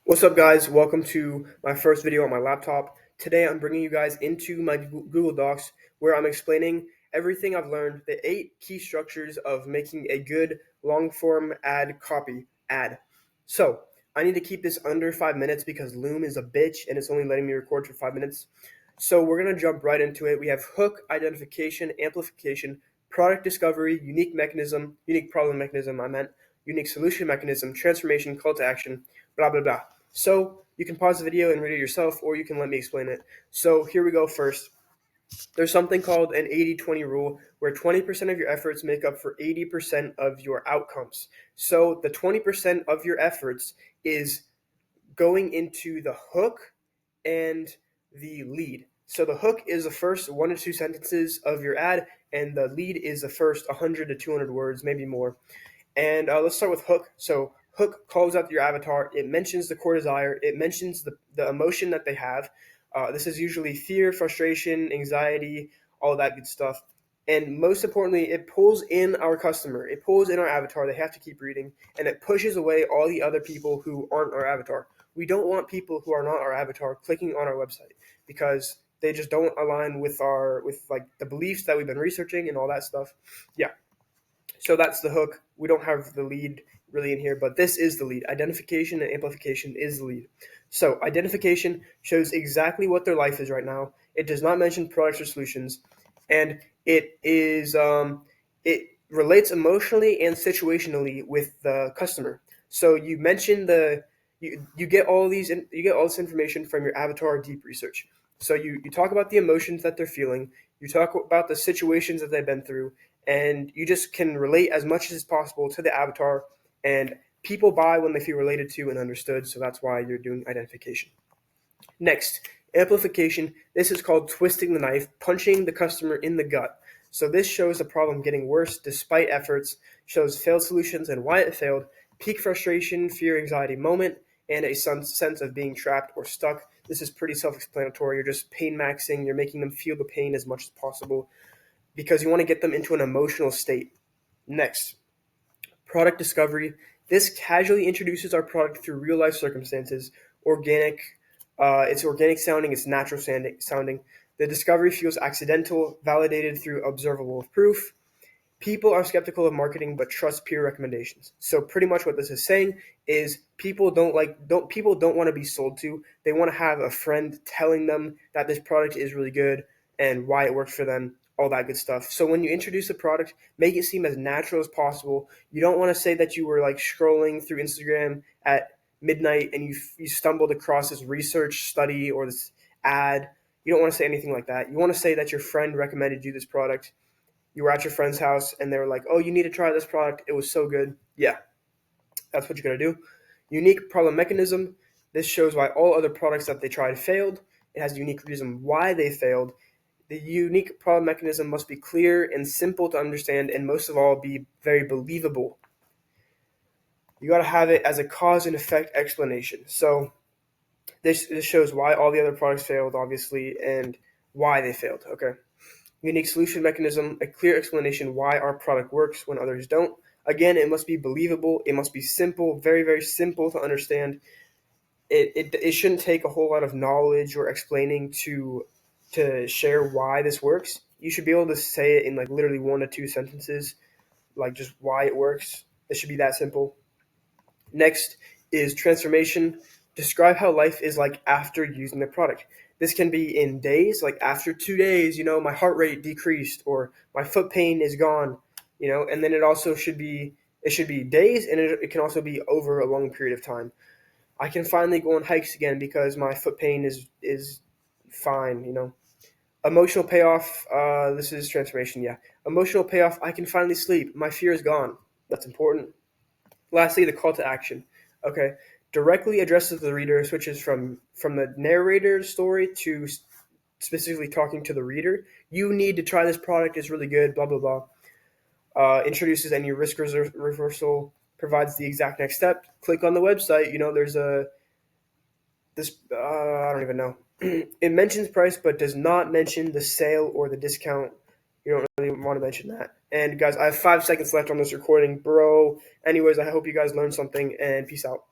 What's up, guys? Welcome to my first video on my laptop. Today I'm bringing you guys into my Google Docs where I'm explaining everything I've learned, the 8 key structures of making a good long form ad copy ad. So I need to keep this under 5 minutes because Loom is a bitch and it's only letting me record for 5 minutes. So we're going to jump right into it. We have hook, identification, amplification, product discovery, unique problem mechanism, unique solution mechanism, transformation, call to action, blah, blah, blah. So you can pause the video and read it yourself, or you can let me explain it. So here we go first. There's something called an 80-20 rule where 20% of your efforts make up for 80% of your outcomes. So the 20% of your efforts is going into the hook and the lead. So the hook is the first 1 to 2 sentences of your ad, and the lead is the first 100 to 200 words, maybe more. And let's start with hook. So hook calls out your avatar. It mentions the core desire. It mentions the emotion that they have. This is usually fear, frustration, anxiety, all that good stuff. And most importantly, it pulls in our customer. It pulls in our avatar. They have to keep reading, and it pushes away all the other people who aren't our avatar. We don't want people who are not our avatar clicking on our website because they just don't align with like the beliefs that we've been researching and all that stuff. Yeah. So that's the hook. We don't have the lead really in here, but this is the lead. Identification and amplification is the lead. So identification shows exactly what their life is right now. It does not mention products or solutions, and it relates emotionally and situationally with the customer. So you mention you get all this information from your avatar deep research. So you talk about the emotions that they're feeling, you talk about the situations that they've been through, and you just can relate as much as possible to the avatar, and people buy when they feel related to and understood, so that's why you're doing identification. Next, amplification. This is called twisting the knife, punching the customer in the gut. So this shows the problem getting worse despite efforts, shows failed solutions and why it failed, peak frustration, fear, anxiety moment, and a sense of being trapped or stuck. This is pretty self-explanatory. You're just pain maxing. You're making them feel the pain as much as possible because you want to get them into an emotional state. Next, product discovery. This casually introduces our product through real life circumstances. Organic. It's organic sounding. It's natural sounding. The discovery feels accidental, validated through observable proof. People are skeptical of marketing but trust peer recommendations. So pretty much what this is saying is people don't want to be sold to. They want to have a friend telling them that this product is really good and why it worked for them, all that good stuff. So when you introduce a product, make it seem as natural as possible. You don't want to say that you were like scrolling through Instagram at midnight and you stumbled across this research study or this ad. You don't want to say anything like that. You want to say that your friend recommended you this product. You were at your friend's house and they were like, oh, you need to try this product. It was so good. Yeah, that's what you're going to do. Unique problem mechanism. This shows why all other products that they tried failed. It has a unique reason why they failed. The unique problem mechanism must be clear and simple to understand, and most of all, be very believable. You got to have it as a cause and effect explanation. So this shows why all the other products failed, obviously, and why they failed. Okay. Unique solution mechanism, a clear explanation why our product works when others don't. Again, it must be believable. It must be simple, very, very simple to understand. It shouldn't take a whole lot of knowledge or explaining to share why this works. You should be able to say it in like literally 1 to 2 sentences, like just why it works. It should be that simple. Next is transformation. Describe how life is like after using the product. This can be in days, like after 2 days, my heart rate decreased or my foot pain is gone, and then it should be days, and it can also be over a long period of time. I can finally go on hikes again because my foot pain is fine. Emotional payoff. This is transformation. Yeah, emotional payoff. I can finally sleep. My fear is gone. That's important. Lastly, the call to action. Okay, directly addresses the reader, switches from the narrator's story to specifically talking to the reader. You need to try this product. It's really good. Blah blah blah. Introduces any risk reversal. Provides the exact next step. Click on the website. There's I don't even know. It mentions price, but does not mention the sale or the discount. You don't really want to mention that. And guys, I have 5 seconds left on this recording, bro. Anyways, I hope you guys learned something, and peace out.